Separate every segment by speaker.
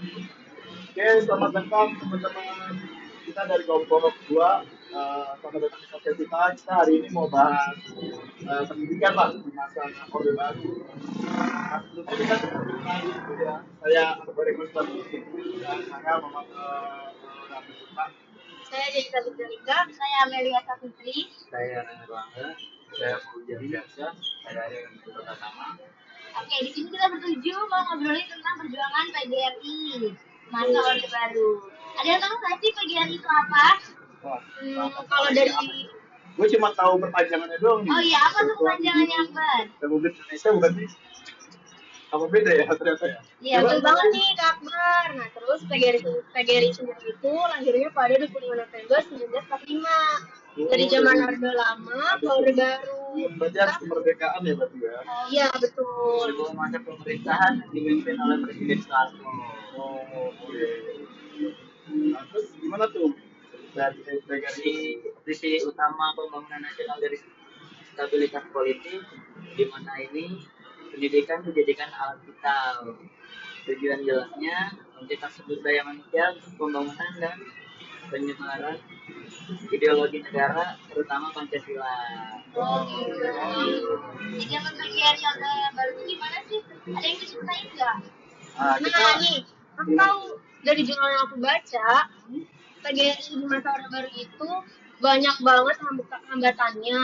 Speaker 1: Oke, selamat datang teman-teman kita dari kelompok 2. Selamat datang di podcast kita. Kita hari ini mau bahas pendidikan lah di masa Orde Baru. Nah, sebelumnya kita sudah kenal dulu ya. Saya Akbar Iqbal dan saya Muhammad Rafi Putra.
Speaker 2: Saya jadi Tabit Dalika, saya Amelia Sapitri.
Speaker 3: Saya Rana Bangga, saya Pujian Biasa, saya ada yang pertama.
Speaker 2: Oke, di sini kita bertuju mau ngobrolin tentang perjuangan PGRI masa Orde Baru. Ada yang tahu nggak sih PGRI itu apa? Kalau dari
Speaker 1: Gue cuma tahu perpanjangannya doang nih.
Speaker 2: Oh iya, apa tuh perpanjangannya, Akbar?
Speaker 1: Republik Indonesia bukan sih? Apa beda ya ternyata ya?
Speaker 2: Iya, betul banget nih Kak Akbar. Nah, terus PGRI sendiri itu lahirnya pada 25 November 1945. Dari zaman Orde Lama ke Orde Baru.
Speaker 1: Berarti harus kemerdekaan ya berarti ya?
Speaker 2: Iya, betul.
Speaker 3: Sebelum masa pemerintahan dipimpin oleh Presiden Soeharto.
Speaker 1: Oh, oke. Nah, terus gimana tuh? Dari
Speaker 3: Visi utama pembangunan nasional dari stabilitas politik, di mana ini pendidikan dijadikan alat vital. Tujuan jelasnya mencetak sumber daya manusia untuk pembangunan dan penyebaran ideologi negara, terutama Pancasila.
Speaker 2: Oh gitu. Di zaman PGRI Orde Baru itu gimana sih? Ada yang diceritain nggak? Nah nih, aku tahu dari jurnal yang aku baca, PGRI di masa Orde Baru itu banyak banget hambatannya,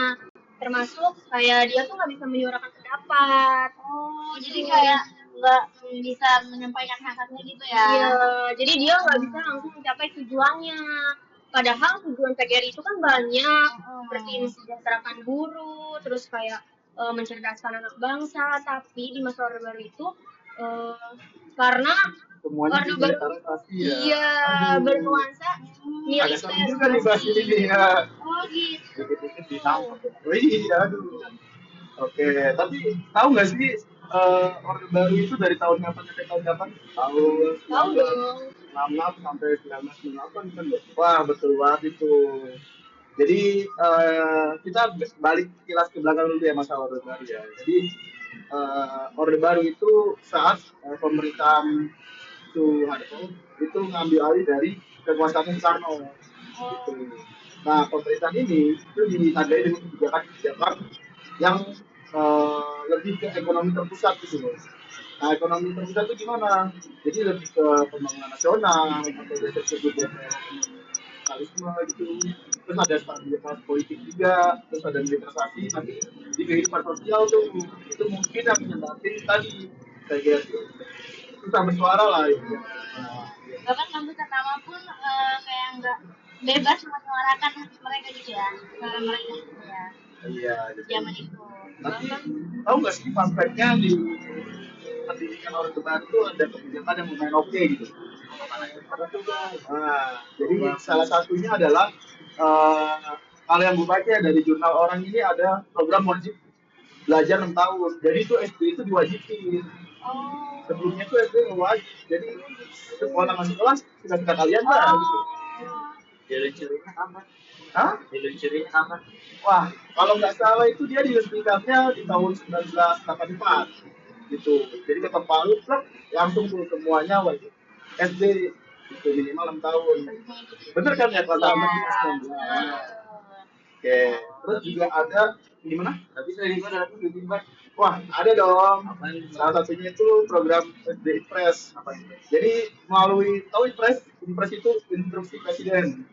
Speaker 2: termasuk kayak dia tuh nggak bisa menyuarakan pendapat. Oh, jadi kayak nggak bisa menyampaikan haknya gitu ya? Iya, jadi dia nggak bisa langsung mencapai tujuannya. Padahal tujuan PGRI itu kan banyak, seperti mensejahterakan buruh, terus kayak mencerdaskan anak bangsa. Tapi di masa Orde Baru itu karena
Speaker 1: semuanya
Speaker 2: Orde Baru
Speaker 1: ya.
Speaker 2: Iya, bernuansa
Speaker 1: Ada sama juga nih bahas ini ya.
Speaker 2: Oh gitu.
Speaker 1: Dikit-dikit ditangkap. Oh iya, aduh. Oke, tapi tahu nggak sih Orde Baru itu dari tahun kapan sampai tahun kapan?
Speaker 2: Tahu dong.
Speaker 1: 66 sampai 1998 kan ya? Wah, betul banget itu. Jadi kita balik kilas ke belakang dulu ya masa Orde Baru ya. Jadi Orde Baru itu saat pemerintahan Soeharto itu ngambil alih dari kekuasaan Soekarno. Gitu. Nah, pemerintahan ini itu ditandai dengan kebijakan-kebijakan yang lebih ke ekonomi terpusat gitu loh. Nah, ekonomi terpusat itu gimana? Jadi lebih ke pembangunan nasional, atau biasa disebut kapitalisme gitu. Terus ada stabilitas politik juga, terus ada militerisasi. Nanti di kehidupan sosial tuh itu mungkin yang menyebabkan tadi saya kira susah bersuara lah. Gitu.
Speaker 2: Bahkan kampus pertama pun kayak nggak bebas menyuarakan mereka gitu ya, suara mereka gitu ya.
Speaker 1: Iya,
Speaker 2: zaman itu.
Speaker 1: Tapi tahu nggak sih fun fact-nya di pendidikan Orde Baru itu ada kebijakan yang lumayan oke gitu. Nah, jadi salah satunya adalah hal yang gue baca dari jurnal orang ini ada program wajib belajar 6 tahun. Jadi itu SD itu diwajibin. Sebelumnya itu SD nggak wajib. Jadi sekolah sudah kita kalian lah gitu.
Speaker 3: Diluncurnya kapan?
Speaker 1: Hah?
Speaker 3: Diluncurnya kapan?
Speaker 1: Wah, kalau nggak salah itu dia diresmikannya di tahun 1984 gitu. Jadi ketok palu langsung tuh semuanya wajib SD itu minimal 6 tahun. Bener kan ya kalau tahun 19? Oke, terus juga ada gimana?
Speaker 3: Tapi selain itu ada lagi lebih banyak.
Speaker 1: Wah, ada dong. Salah satunya itu program SD Impres. Jadi melalui tahu Impres, Impres itu instruksi presiden.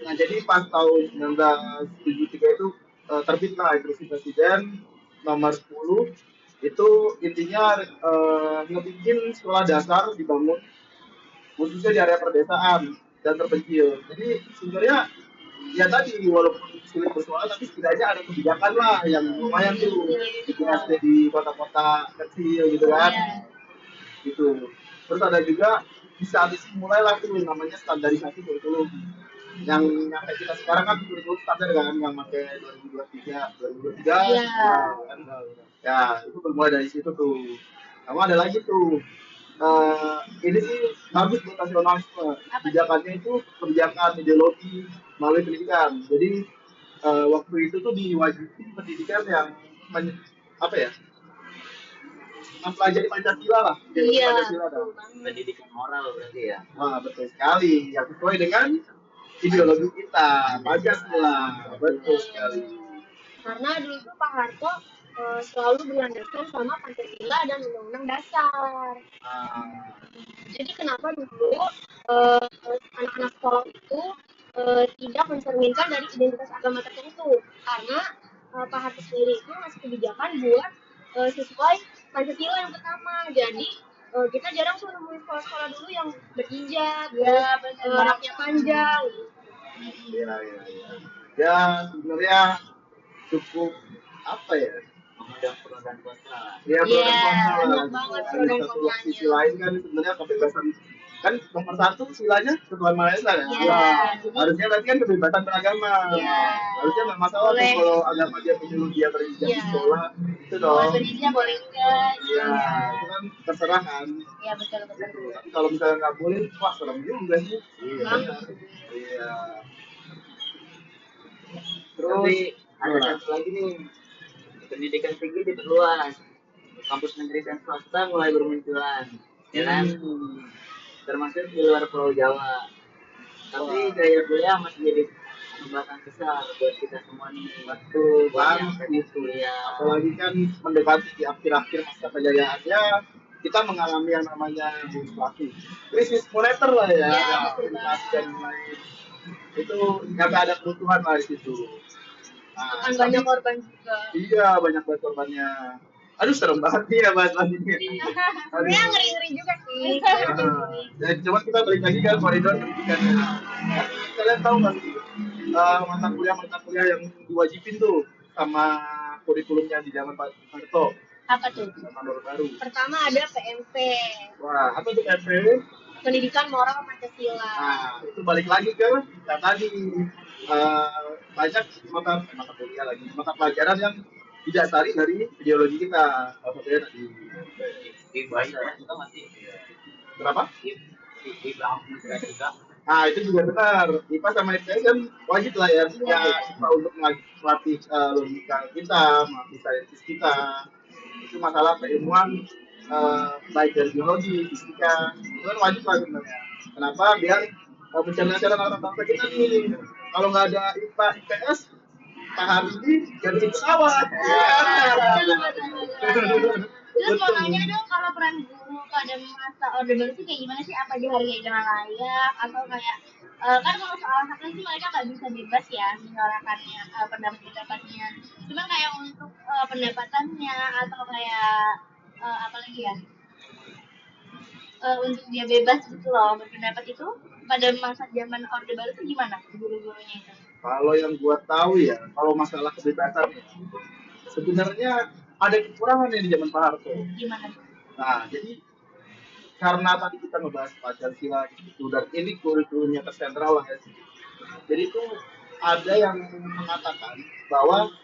Speaker 1: Nah, jadi pas tahun 1973 itu terbitlah instruksi presiden nomor 10 itu intinya ngebikin sekolah dasar dibangun khususnya di area pedesaan dan terpencil. Jadi sebenarnya ya tadi walaupun sulit bersuara tapi setidaknya ada kebijakan lah yang lumayan tuh dikurasi di kota-kota kecil gitu kan. Gitu. Terus ada juga di saat itu mulailah tuh namanya standarisasi kurikulum yang nyampe kita sekarang kan kurikulum standar kan yang pakai 2023 kan ya itu bermula dari situ tuh. Kamu ada lagi tuh ini sih bagus buat nasionalisme. Kebijakannya itu kebijakan ideologi melalui pendidikan. Jadi waktu itu tuh diwajibin pendidikan yang apa ya mempelajari Pancasila lah.
Speaker 2: Iya.
Speaker 1: Pancasila dong.
Speaker 3: Pendidikan moral berarti ya.
Speaker 1: Wah, betul sekali. Yang sesuai dengan ideologi kita, Pancasila. Betul sekali.
Speaker 2: Karena dulu tuh Pak Harto selalu berlandaskan sama Pancasila dan Undang-Undang Dasar. Jadi kenapa dulu anak-anak sekolah itu tidak mencerminkan dari identitas agama tertentu? Karena Pak Harto sendiri itu ngasih kebijakan buat sesuai Pancasila yang pertama. Jadi kita jarang tuh nemuin sekolah-sekolah dulu yang berhijab, roknya panjang.
Speaker 1: Iya. Ya, sebenarnya cukup apa ya?
Speaker 3: Mengundang pro dan kontra.
Speaker 1: Iya, pro dan kontra.
Speaker 2: Banyak banget pro dan
Speaker 1: Satu
Speaker 2: kontranya.
Speaker 1: sisi lain kan sebenarnya kebebasan kan nomor satu silanya ketuhanan Maha Esa ya.
Speaker 2: Iya.
Speaker 1: Harusnya berarti kan kebebasan beragama.
Speaker 2: Iya.
Speaker 1: Harusnya nggak masalah tuh kalau agama dia menyuruh dia berhijab di sekolah itu dong.
Speaker 2: Boleh berhijab boleh enggak?
Speaker 1: Iya, itu kan terserah kan.
Speaker 2: Iya betul.
Speaker 1: Tapi kalau misalnya nggak boleh, wah serem juga sih. Iya. Terus
Speaker 3: Tapi ada satu lagi nih, pendidikan tinggi diperluas, kampus negeri dan swasta mulai bermunculan, ya kan? Termasuk di luar Pulau Jawa. Tapi gaya kuliah masih jadi hambatan besar buat kita semua nih.
Speaker 1: waktu
Speaker 3: Buat yang pengen
Speaker 1: banget
Speaker 3: kuliah.
Speaker 1: apalagi kan mendekati di akhir-akhir masa kejayaannya kita mengalami yang namanya inflasi krisis moneter lah ya,
Speaker 2: Iya,
Speaker 1: inflasi dan lain itu nggak ada kebutuhan lah di situ.
Speaker 2: Akan banyak korban juga.
Speaker 1: Iya, banyak banget korbannya. Aduh, serem banget nih ya bahas ini.
Speaker 2: Sebenarnya ngeri-ngeri juga sih.
Speaker 1: Dan coba kita balik lagi kan koridor pendidikan. Kalian tahu nggak sih mata kuliah yang diwajibin tuh sama kurikulumnya di zaman Pak Harto
Speaker 2: Apa tuh?
Speaker 1: sama Orde Baru.
Speaker 2: Pertama ada PMP,
Speaker 1: Wah, apa tuh MP?
Speaker 2: Pendidikan Moral Pancasila.
Speaker 1: Nah, itu balik lagi ke kita tadi banyak mata pelajaran yang didasari dari ideologi kita. Salah satunya tadi.
Speaker 3: Kita masih
Speaker 1: Berapa?
Speaker 3: di belakang juga.
Speaker 1: Nah, itu juga benar. IPA sama IPS kan wajib lah ya, kita untuk melatih logika kita, melatih sains kita. Itu masalah keilmuan baik dari biologi, fisika, itu kan wajib lah sebenarnya. Kenapa? Biar mencerdaskan anak bangsa kita nih. Kalau nggak ada IPA, IPS, Pak Habibie jadi pesawat.
Speaker 2: Terus mau nanya dong, kalau peran guru pada masa Orde Baru itu kayak gimana sih? Apa dihargai dengan layak atau kayak kan kalau soal hak sih mereka nggak bisa bebas ya menyuarakannya pendapat-pendapatnya. Cuman kayak untuk pendapatannya atau kayak apa lagi ya? Untuk dia bebas gitu loh berpendapat itu pada masa zaman Orde Baru itu gimana guru-gurunya itu?
Speaker 1: Kalau yang gua tahu ya, kalau masalah kebebasan ya, sebenarnya ada kekurangan di zaman Pak Harto.
Speaker 2: Gimana?
Speaker 1: Nah, jadi karena tadi kita ngebahas Pancasila gitu dan ini kurikulumnya tersentral lah ya. Jadi itu ada yang mengatakan bahwa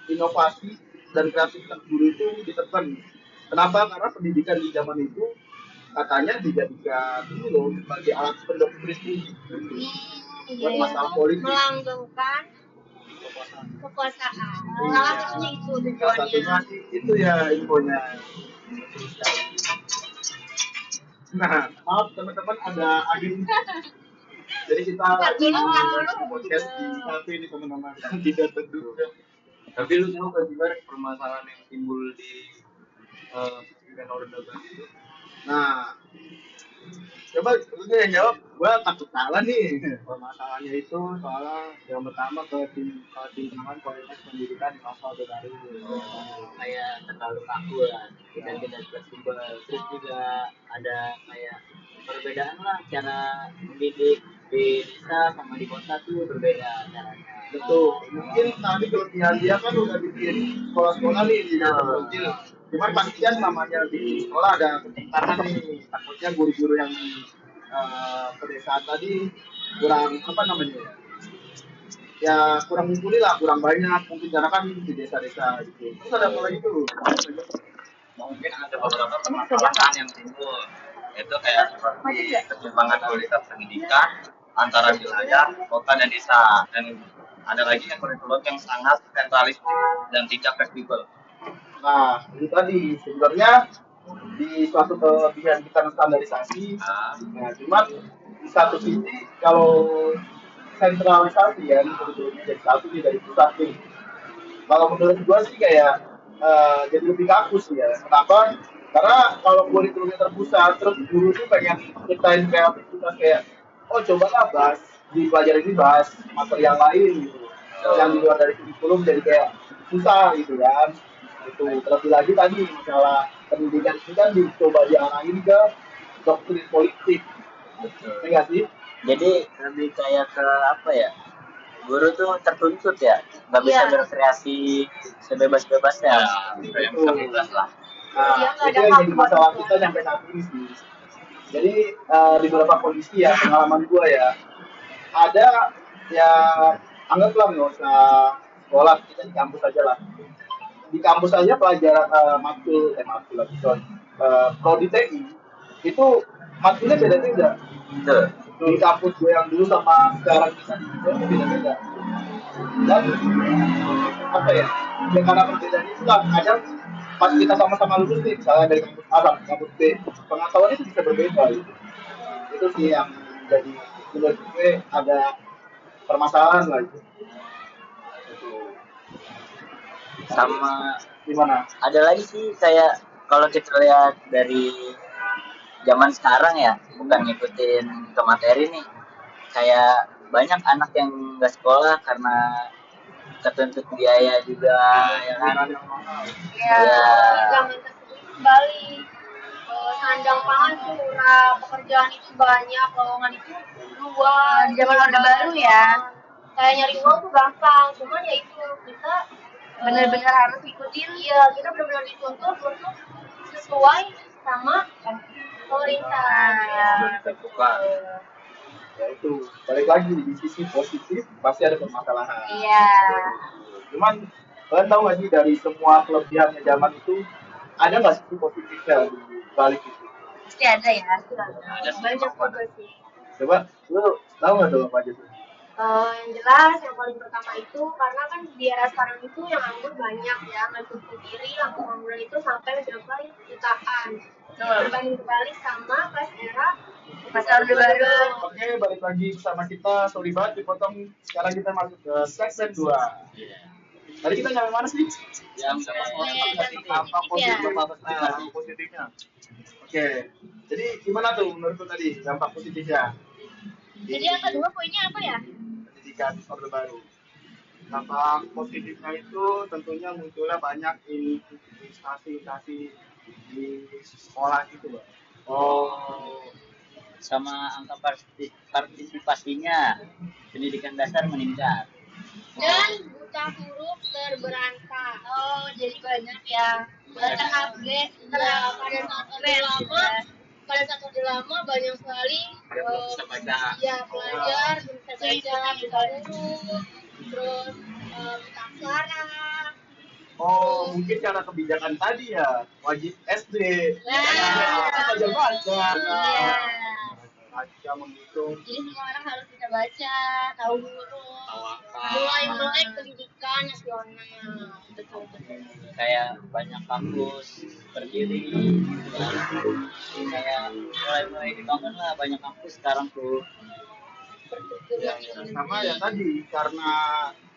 Speaker 1: inovasi dan kreativitas guru itu ditekan. Kenapa? Karena pendidikan di zaman itu katanya dijadikan ini loh sebagai alat pendoktrin buat masalah politik.
Speaker 2: Melanggengkan kekuasaan. Salah satunya itu
Speaker 1: Salah satunya
Speaker 2: tujuannya.
Speaker 1: sih itu ya infonya. Nah, maaf teman-teman ada angin. Jadi kita podcast di kafe ini teman-teman tidak terduga.
Speaker 3: Tapi lu tahu kan juga permasalahan yang timbul di pendidikan Orde Baru itu?
Speaker 1: Nah, coba lu yang jawab. Gua takut salah nih. Permasalahannya itu soalnya yang pertama ketimpangan kualitas pendidikan di masa Orde Baru.
Speaker 3: Kayak terlalu kaku lah, tidak fleksibel. Terus juga ada kayak perbedaan lah cara mendidik di desa sama di kota tuh berbeda caranya.
Speaker 1: Betul. Mungkin tadi kelebihan dia kan udah bikin sekolah-sekolah nih di daerah kecil. Cuman pastikan namanya di sekolah ada ketimpangan nih. Takutnya guru-guru yang pedesaan tadi kurang apa namanya ya kurang mumpuni lah, kurang banyak mungkin karena kan di desa-desa gitu. Terus ada apa lagi tuh?
Speaker 4: Mungkin ada beberapa permasalahan yang timbul, itu kayak seperti ketimpangan kualitas pendidikan antara wilayah, kota dan desa, dan ada lagi yang kurikulum yang sangat sentralistik dan tidak fleksibel.
Speaker 1: Nah, itu tadi sebenarnya di suatu kelebihan kita standarisasi. Nah, cuman di satu sisi kalau sentralisasi ya, sebetulnya jadi satu nih dari pusat nih. Kalau menurut gua sih kayak jadi lebih kaku sih ya. Kenapa? Karena kalau kurikulumnya terpusat, terus guru tuh pengen ciptain kreativitas kayak, oh cobalah bahas di pelajaran ini bahas materi yang lain gitu, yang di luar dari kurikulum jadi kayak susah gitu kan. Itu terlebih lagi tadi masalah pendidikan ini kan dicoba diarahin ke doktrin politik,
Speaker 3: Betul.
Speaker 1: ya nggak sih?
Speaker 3: Jadi lebih kayak ke apa ya? Guru tuh tertuntut ya, nggak bisa
Speaker 2: Iya.
Speaker 3: berkreasi sebebas-bebasnya.
Speaker 4: Kayak bisa bebas lah.
Speaker 1: Nah,
Speaker 2: Iya, nggak
Speaker 1: itu
Speaker 2: ada
Speaker 1: yang jadi
Speaker 2: hak buat
Speaker 1: masalah
Speaker 2: itu.
Speaker 1: kita sampai saat ini sih. Jadi di beberapa kondisi ya pengalaman gue ya ada ya anggaplah nggak usah sekolah kita di kampus aja lah. Di kampus aja pelajaran matkul lagi sorry prodi TI itu matkulnya beda-beda.
Speaker 3: Betul.
Speaker 1: Di kampus gue yang dulu sama sekarang kita di Indo itu beda-beda. Dan apa ya? Ya karena perbedaan itulah kadang pas kita sama-sama lulus nih misalnya dari kampus A sama kampus B pengetahuan itu bisa berbeda gitu. Itu sih yang jadi menurut gue ada permasalahan lah itu.
Speaker 3: Sama
Speaker 1: Gimana?
Speaker 3: ada lagi sih kayak kalau kita lihat dari zaman sekarang ya, bukan ngikutin ke materi nih, kayak banyak anak yang nggak sekolah karena ketuntut biaya juga, ya kan?
Speaker 2: Ya,
Speaker 3: Ya.
Speaker 2: di zaman tersebut kembali sandang pangan tuh murah, pekerjaan itu banyak, lowongan itu luas. Di zaman Orde Baru ya. Kayak nyari uang tuh gampang, cuman ya itu kita benar-benar harus ikutin. Iya, kita benar-benar dituntut untuk sesuai sama pemerintah.
Speaker 1: Ya itu balik lagi di sisi positif pasti ada permasalahan.
Speaker 2: Iya.
Speaker 1: Cuman kalian tahu nggak sih dari semua kelebihannya zaman itu ada nggak sisi positifnya di balik itu?
Speaker 2: Pasti ada ya. Ada banyak juga sih.
Speaker 1: Coba lu tahu nggak tuh apa aja tuh?
Speaker 2: Yang jelas yang paling pertama itu karena kan di era sekarang itu yang nganggur banyak ya, nggak cukup diri yang pengangguran itu sampai mencapai jutaan. Berbanding kebalik sama pas era Orde Baru.
Speaker 1: Oke, balik lagi sama kita. Sorry banget dipotong. Sekarang kita masuk ke segmen 2. Tadi kita nyampe mana sih?
Speaker 3: Yang
Speaker 1: Dampak positifnya. Oke. Jadi gimana tuh menurut lu tadi dampak positifnya?
Speaker 2: Jadi yang kedua poinnya apa ya?
Speaker 1: Pendidikan Orde Baru. Dampak positifnya itu tentunya munculnya banyak instansi-instansi di sekolah gitu, Pak.
Speaker 3: Oh, sama angka partisipasinya pendidikan dasar meningkat.
Speaker 2: Dan buta huruf terberantas. Oh, jadi banyak ya. Terupgrade. Pada saat orde lama banyak sekali
Speaker 4: Bisa baca.
Speaker 2: ya pelajar bisa baca, buta huruf, terus buta aksara.
Speaker 1: Oh, mungkin karena kebijakan tadi ya, wajib SD.
Speaker 2: Nah,
Speaker 1: Belajar baca.
Speaker 2: iya.
Speaker 1: Baca menghitung.
Speaker 2: Jadi semua orang harus bisa baca, tahu huruf,
Speaker 4: Tahu apa.
Speaker 2: mulai melek pendidikan nasional. Betul.
Speaker 3: Kayak banyak kampus berdiri, kayak mulai dibangun lah banyak kampus sekarang tuh.
Speaker 1: Ya, sama ya tadi karena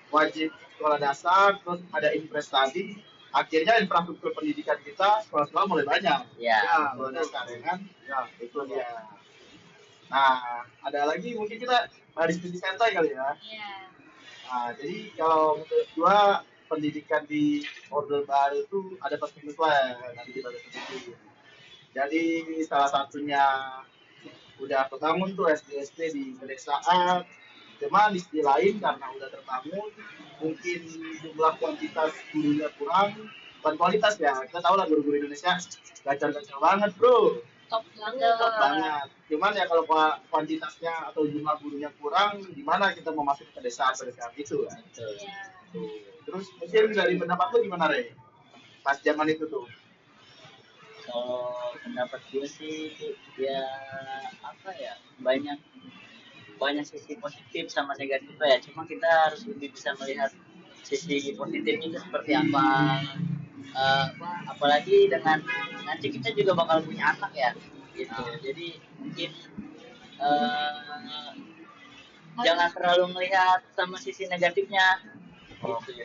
Speaker 1: wajib sekolah dasar terus ada impres tadi akhirnya infrastruktur pendidikan kita sekolah-sekolah mulai banyak
Speaker 3: Ya.
Speaker 1: sekolah dasar ya kan ya itu dia. Nah ada lagi mungkin kita diskusi santai kali ya.
Speaker 2: Iya.
Speaker 1: Nah jadi kalau menurut gua pendidikan di Orde Baru itu ada plus minus lah nanti kita diskusi. Jadi salah satunya udah kebangun tuh SD-SD di pedesaan. Cuma di sisi lain karena udah terbangun, mungkin jumlah kuantitas gurunya kurang, bukan kualitas ya. Kita tahu lah guru-guru Indonesia gacor-gacor banget bro,
Speaker 2: Top banget.
Speaker 1: top banget. Cuman ya kalau kuantitasnya atau jumlah gurunya kurang, gimana kita mau masuk ke pedesaan itu kan?
Speaker 2: Iya.
Speaker 1: Terus mungkin dari pendapat lu gimana Rey? Pas zaman itu tuh.
Speaker 3: Kalau pendapat gue sih ya apa ya banyak sisi positif sama negatifnya ya. Cuma kita harus lebih bisa melihat sisi positifnya itu seperti apa. apalagi dengan nanti kita juga bakal punya anak ya gitu. Jadi mungkin eh, jangan terlalu melihat sama sisi negatifnya.
Speaker 1: Oke,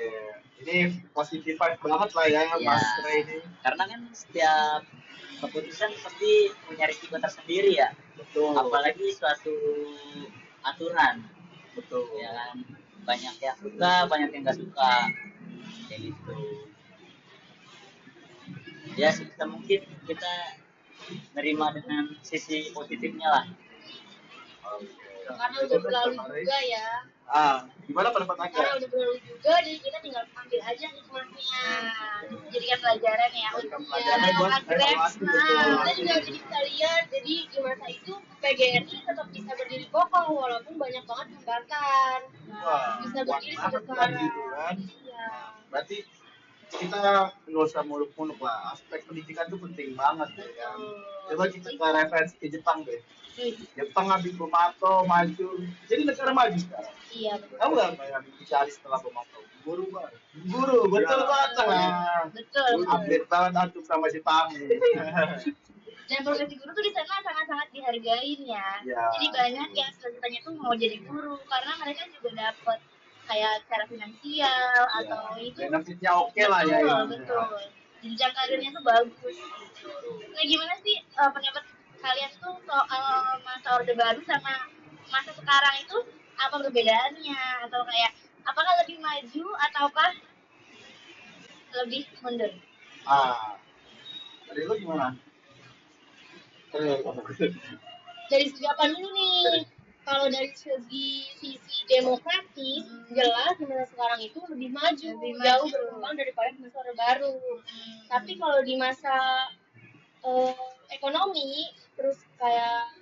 Speaker 1: ini positif vibe banget lah ya
Speaker 3: Ya,
Speaker 1: Mas Ray ini.
Speaker 3: karena kan setiap keputusan pasti punya risiko tersendiri ya.
Speaker 1: Betul.
Speaker 3: Apalagi suatu aturan,
Speaker 1: Betul.
Speaker 3: ya kan. Banyak yang suka, banyak yang nggak suka, kayak gitu. Ya sebisa mungkin kita nerima dengan sisi positifnya lah.
Speaker 2: Karena udah berlalu juga ya.
Speaker 1: Gimana pendapat Anda?
Speaker 2: Karena udah berlalu juga, jadi kita tinggal ambil aja hikmahnya. Jadikan pelajaran ya. Kita juga jadi bisa lihat, jadi di masa itu PGRI tetap bisa berdiri kokoh walaupun banyak banget hambatan. Bisa berdiri sampai sekarang.
Speaker 1: Gitu kan?
Speaker 2: Iya.
Speaker 1: Berarti kita nggak usah muluk-muluk lah. Aspek pendidikan itu penting banget ya kan. Coba kita ke referensi ke Jepang deh. Jepang habis Bomato maju, jadi negara maju sekarang.
Speaker 2: Iya betul.
Speaker 1: Tahu nggak apa yang dicari setelah Bomato? Guru, betul banget lah.
Speaker 2: Betul.
Speaker 1: Update banget antum sama Jepang.
Speaker 2: Dan profesi guru tuh di sana sangat-sangat dihargain ya. Jadi banyak yang selanjutnya tuh mau jadi guru karena mereka juga dapat kayak secara finansial atau itu.
Speaker 1: Benefitnya oke lah ya.
Speaker 2: Betul. Jenjang karirnya tuh bagus. Nah gimana sih pendapat kalian tuh soal masa Orde Baru sama masa sekarang itu apa perbedaannya atau kayak apakah lebih maju ataukah lebih mundur?
Speaker 1: Dari lu gimana?
Speaker 2: Dari segi apa dulu nih? Kalau dari segi sisi demokratis, jelas di masa sekarang itu lebih maju, jauh berkembang daripada di masa Orde Baru. Tapi kalau di masa ekonomi, terus kayak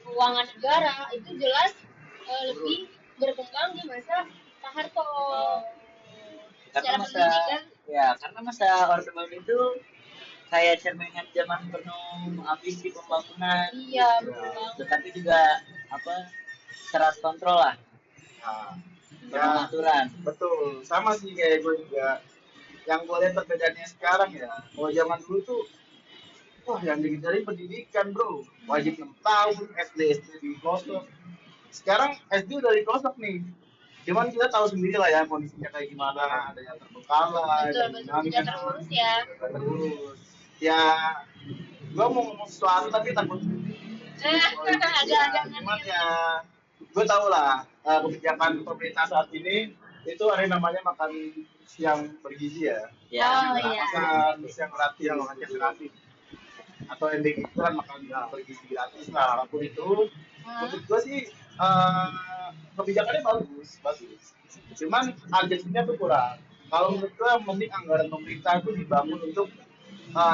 Speaker 2: keuangan negara itu jelas lebih berkembang di masa Pak Harto.
Speaker 3: Karena masa Orde Baru itu kayak cerminan zaman penuh ambisi pembangunan.
Speaker 2: Iya, betul banget.
Speaker 3: Tetapi juga serat kontrol lah. Aturan.
Speaker 1: Betul, sama sih kayak gue juga. Yang gue lihat perbedaannya sekarang ya, kalau zaman dulu tuh wah yang dikejarin pendidikan bro, wajib 6 tahun, SD di pelosok. Sekarang SD udah di pelosok nih. Cuman kita tahu sendiri lah ya kondisinya kayak gimana, ada yang terbengkalai,
Speaker 2: tidak terurus ya.
Speaker 1: Terurus. Ya, gue mau ngomong sesuatu tapi takut. Cuman ya, gue tau lah kebijakan pemerintah saat ini itu ada yang namanya makan siang bergizi ya. Makan siang gratis. Atau ending itu kan makan bergizi gratis lah, apapun itu. Menurut gue sih kebijakannya bagus. Cuman urgensinya tuh kurang. Kalau menurut gue mending anggaran pemerintah itu dibangun untuk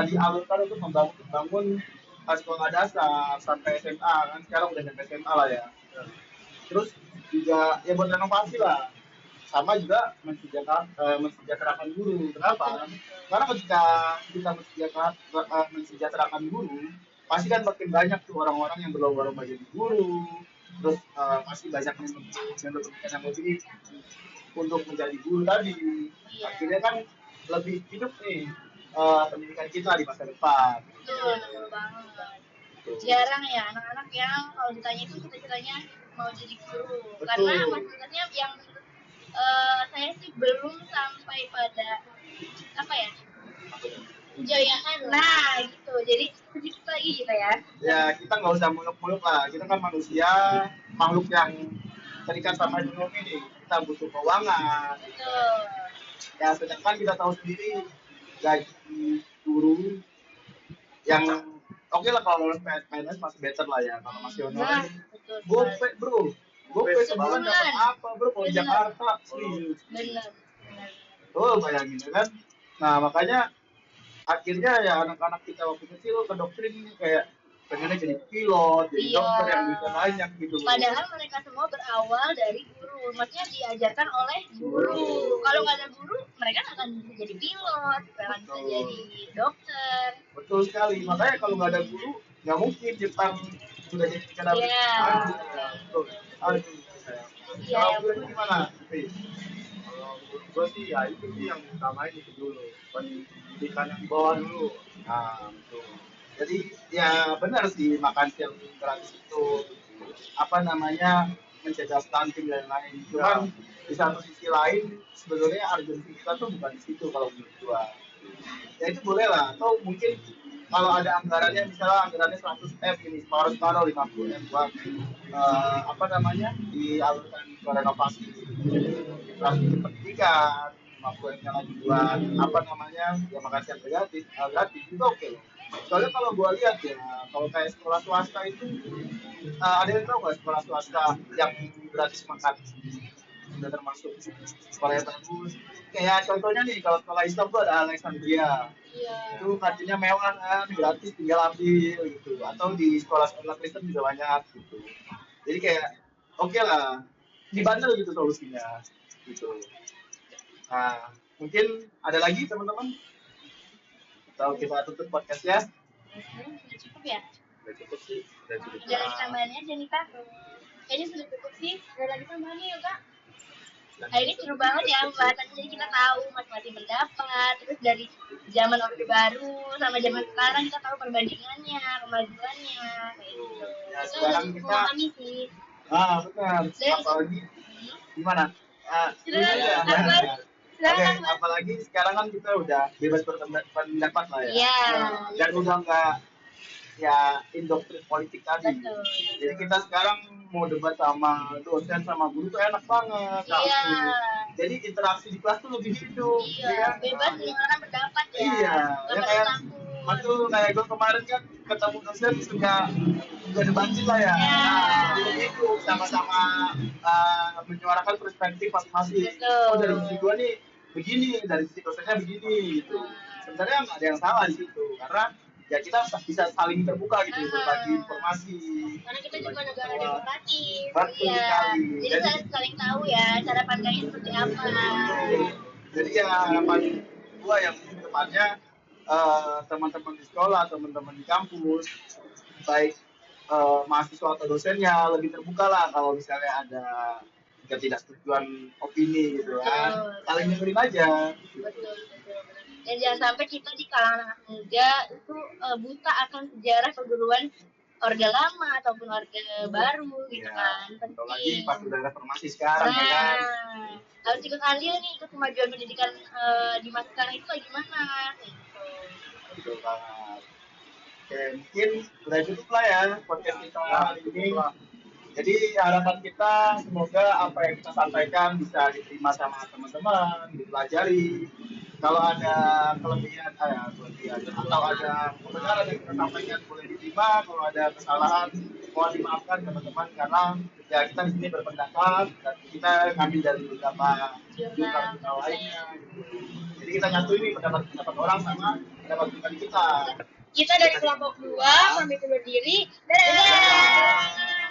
Speaker 1: dialurkan untuk membangun sekolah dasar sampai SMA kan sekarang udah sampai SMA lah ya. Terus juga ya buat renovasi lah. Sama juga mensejahterakan guru. Kenapa? Karena ketika kita mensejahterakan guru, pasti kan makin banyak tuh orang-orang yang berlomba-lomba jadi guru. Terus pasti banyak yang lebih untuk menjadi guru tadi. Akhirnya kan lebih hidup nih pendidikan kita di masa depan.
Speaker 2: Betul banget. Jarang ya anak-anak yang kalau ditanya itu cita-citanya mau jadi guru. Betul. Karena maksudnya yang saya sih belum sampai pada kejayaan lah gitu. Jadi sedikit lagi gitu ya.
Speaker 1: Ya kita nggak usah muluk-muluk lah. Kita kan manusia, makhluk yang terikat sama ekonomi nih. Kita butuh keuangan.
Speaker 2: Betul.
Speaker 1: Ya sedangkan kita tahu sendiri gaji guru yang oke lah kalau lulus PNS masih better lah ya. Kalau masih honorer, gope bro. Gope sebulan dapat apa bro? Kalau Jakarta, serius.
Speaker 2: Benar.
Speaker 1: Oh bayangin kan. Nah makanya akhirnya ya anak-anak kita waktu kecil kedoktrin kayak pengennya jadi pilot, jadi dokter yang bisa banyak gitu.
Speaker 2: Padahal mereka semua berawal dari guru, maksudnya diajarkan oleh guru. Kalau nggak ada guru, mereka nggak akan bisa jadi pilot, nggak akan bisa jadi dokter.
Speaker 1: Betul sekali, makanya kalau nggak ada guru, nggak mungkin Jepang sudah jadi negara.
Speaker 2: Iya.
Speaker 1: Kalau guru gimana? gue sih ya itu sih yang utamain itu dulu, pendidikan yang di bawah dulu. Nah itu jadi ya benar sih makan siang gratis itu apa namanya mencegah stunting dan lain. Cuman di satu sisi lain sebenarnya urgensi kita tuh bukan di situ kalau menurut gua. Ya itu boleh lah. Atau mungkin kalau ada anggarannya misalnya anggarannya 100 M ini separuh 50 M buat apa namanya dialurkan ke renovasi infrastruktur pendidikan, 50 M lagi buat apa namanya ya makan siang gratis itu oke loh. Soalnya kalau gua lihat ya kalau kayak sekolah swasta itu ada yang tahu nggak sekolah swasta yang gratis makan sudah termasuk sekolah yang bagus. Kayak contohnya nih kalau sekolah Islam tuh ada Alexandria.
Speaker 2: Iya.
Speaker 1: Itu kantinnya mewah kan, gratis tinggal ambil gitu. Atau di sekolah-sekolah Kristen juga banyak gitu. Jadi kayak oke lah, dibandel gitu solusinya gitu. Nah, mungkin ada lagi teman-teman? Atau kita tutup podcastnya?
Speaker 2: Sudah cukup ya?
Speaker 1: Udah cukup sih, udah cukup.
Speaker 2: Ada lagi tambahannya Janita? Kayaknya sudah cukup sih. Ada lagi tambahannya ya kak? Hari ini seru banget ya pembahasannya, jadi kita tahu masing-masing pendapat, terus dari zaman Orde Baru sama zaman sekarang kita tahu perbandingannya, kemajuannya, kayak gitu.
Speaker 1: Ya,
Speaker 2: Itu
Speaker 1: sekarang
Speaker 2: lebih
Speaker 1: kita-
Speaker 2: memahami sih.
Speaker 1: Benar. Apalagi gimana?
Speaker 2: Silakan,
Speaker 1: Iya,
Speaker 2: Akbar.
Speaker 1: ya.
Speaker 2: Silakan,
Speaker 1: Oke,
Speaker 2: Akbar.
Speaker 1: apalagi sekarang kan kita udah bebas berpendapat lah ya.
Speaker 2: Iya.
Speaker 1: Dan udah nggak ya indoktrin politik tadi.
Speaker 2: Betul.
Speaker 1: Jadi kita sekarang mau debat sama dosen sama guru tuh enak banget.
Speaker 2: Iya.
Speaker 1: langsung. Jadi interaksi di kelas tuh lebih hidup.
Speaker 2: Iya,
Speaker 1: ya kan?
Speaker 2: bebas menyuarakan pendapat ya.
Speaker 1: Iya,
Speaker 2: Nggak
Speaker 1: ya
Speaker 2: perlu
Speaker 1: kayak
Speaker 2: takut.
Speaker 1: waktu kayak gue kemarin kan ketemu dosen suka debatin lah ya.
Speaker 2: Iya.
Speaker 1: Nah, itu sama-sama menyuarakan perspektif masing-masing.
Speaker 2: Betul.
Speaker 1: Oh dari sisi gue nih begini, dari sisi dosennya begini gitu. Sebenarnya nggak ada yang salah di situ karena ya kita bisa saling terbuka gitu, berbagi informasi.
Speaker 2: Karena kita juga negara demokratis.
Speaker 1: Betul
Speaker 2: Iya.
Speaker 1: sekali.
Speaker 2: Jadi
Speaker 1: Jadi-
Speaker 2: saling tahu ya cara pandangnya seperti apa.
Speaker 1: Jadi ya harapan gua yang ke depannya teman-teman di sekolah, teman-teman di kampus, baik mahasiswa atau dosennya lebih terbuka lah kalau misalnya ada ketidaksetujuan opini gitu kan.
Speaker 2: Betul.
Speaker 1: Saling dengerin aja.
Speaker 2: Betul. Dan jangan sampai kita di kalangan anak muda itu buta akan sejarah perguruan Orde Lama ataupun Orde Baru gitu
Speaker 1: Iya.
Speaker 2: kan.
Speaker 1: Atau lagi
Speaker 2: Penting.
Speaker 1: pas udah reformasi sekarang ya kan.
Speaker 2: Nah, harus ikut andil nih ikut kemajuan pendidikan di masa sekarang itu kayak gimana gitu.
Speaker 1: Betul banget. Oke, mungkin udah cukup lah ya podcast kita hari ini. Jadi harapan kita semoga apa yang kita sampaikan bisa diterima sama teman-teman, dipelajari. Kalau ada kelebihan atau ada kebenaran yang kita sampaikan boleh diterima. Kalau ada kesalahan mohon dimaafkan teman-teman karena ya kita di sini berpendapat dan kita ngambil dari beberapa jurnal lainnya. Jadi kita nyatuin nih pendapat orang sama pendapat pribadi kita.
Speaker 2: Kita dari kelompok 2 pamit undur diri. Dadah.